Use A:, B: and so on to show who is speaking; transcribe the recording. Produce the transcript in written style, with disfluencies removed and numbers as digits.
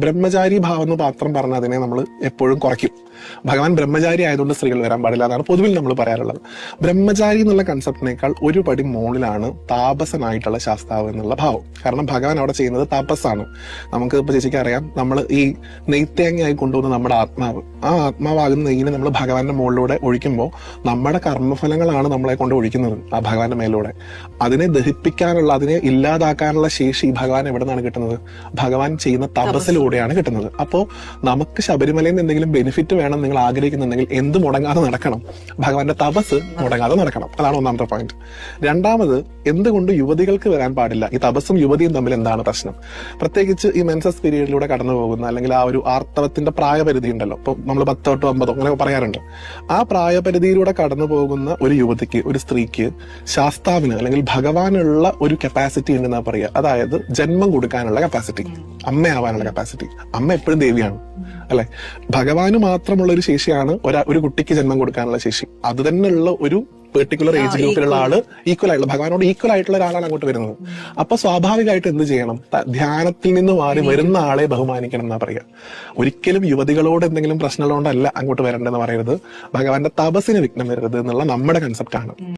A: ബ്രഹ്മചാരി ഭാവം എന്ന് മാത്രം പറഞ്ഞ അതിനെ നമ്മൾ എപ്പോഴും കുറയ്ക്കും. ഭഗവാൻ ബ്രഹ്മചാരി ആയതുകൊണ്ട് സ്ത്രീകൾ വരാൻ പാടില്ല എന്നാണ് പൊതുവിൽ നമ്മൾ പറയാറുള്ളത്. ബ്രഹ്മചാരി എന്നുള്ള കൺസെപ്റ്റിനേക്കാൾ ഒരു പടി മുകളിലാണ് താപസനായിട്ടുള്ള ശാസ്താവ് എന്നുള്ള ഭാവം. കാരണം ഭഗവാൻ അവിടെ ചെയ്യുന്നത് തപസ്സാണ്. നമുക്ക് ഇപ്പൊ ചേച്ചിക്ക് അറിയാം, നമ്മൾ ഈ നെയ്ത്തേങ്ങയായി കൊണ്ടുവന്ന നമ്മുടെ ആത്മാവ്, ആ ആത്മാവാകുന്ന നെയ്യിനെ നമ്മൾ ഭഗവാന്റെ മുകളിലൂടെ ഒഴിക്കുമ്പോൾ നമ്മുടെ കർമ്മഫലങ്ങളാണ് നമ്മളെ കൊണ്ട് ഒഴിക്കുന്നത് ആ ഭഗവാന്റെ മേലൂടെ. അതിനെ ദഹിപ്പിക്കാനുള്ള, അതിനെ ഇല്ലാതാക്കാനുള്ള ശേഷി ഭഗവാൻ എവിടെ നിന്നാണ് കിട്ടുന്നത്? ഭഗവാൻ ചെയ്യുന്ന തപസ്സിലൂടെയാണ് കിട്ടുന്നത്. അപ്പോ നമുക്ക് ശബരിമലയിൽ നിന്ന് എന്തെങ്കിലും ബെനിഫിറ്റ് വേണം നിങ്ങൾ ആഗ്രഹിക്കുന്നുണ്ടെങ്കിൽ എന്ത് മുടങ്ങാതെ നടക്കണം? ഭഗവാന്റെ തപസ് മുടങ്ങാതെ നടക്കണം. അതാണ് ഒന്നാമത്തെ പോയിന്റ്. രണ്ടാമത്, എന്തുകൊണ്ട് യുവതികൾക്ക് വരാൻ പാടില്ല? ഈ തപസ്സും യുവതിയും തമ്മിൽ എന്താണ് പ്രശ്നം? പ്രത്യേകിച്ച് ഈ മെൻസസ് പീരീഡിലൂടെ കടന്നു പോകുന്ന, അല്ലെങ്കിൽ ആ ഒരു ആർത്തവത്തിന്റെ പ്രായപരിധി ഉണ്ടല്ലോ, ഇപ്പൊ നമ്മൾ 10 തൊട്ട് 50 അങ്ങനെ പറയാറുണ്ട്. ആ പ്രായപരിധിയിലൂടെ കടന്നു പോകുന്ന ഒരു യുവതിക്ക്, ഒരു സ്ത്രീക്ക് ശാസ്താവിന് അല്ലെങ്കിൽ ഭഗവാനുള്ള ഒരു കപ്പാസിറ്റി ഉണ്ടെന്നാ പറയുക. അതായത് ജന്മം കൊടുക്കാനുള്ള കപ്പാസിറ്റി, അമ്മയാവാനുള്ള കപ്പാസിറ്റി. അമ്മ എപ്പോഴും ദേവിയാണ് അല്ലെ? ഭഗവാന് മാത്രമുള്ള ഒരു ശേഷിയാണ് ഒരു കുട്ടിക്ക് ജന്മം കൊടുക്കാനുള്ള ശേഷി. അത് തന്നെയുള്ള ഒരു പെർട്ടിക്കുലർ ഏജ് ഗ്രൂപ്പിലുള്ള ആള് ഈക്വൽ ആയിട്ടുള്ള, ഭഗവാനോട് ഈക്വൽ ആയിട്ടുള്ള ഒരാളാണ് അങ്ങോട്ട് വരുന്നത്. അപ്പൊ സ്വാഭാവികമായിട്ട് എന്ത് ചെയ്യണം? ധ്യാനത്തിൽ നിന്ന് മാറി വരുന്ന ആളെ ബഹുമാനിക്കണം എന്നാ പറയുക. ഒരിക്കലും യുവതികളോട് എന്തെങ്കിലും പ്രശ്നമുള്ളതുകൊണ്ടല്ല അങ്ങോട്ട് വരേണ്ടതെന്ന് പറയരുത്. ഭഗവാന്റെ തപസ്സിന് വിഘ്നം വരരുത് എന്നുള്ള നമ്മുടെ കൺസെപ്റ്റാണ്.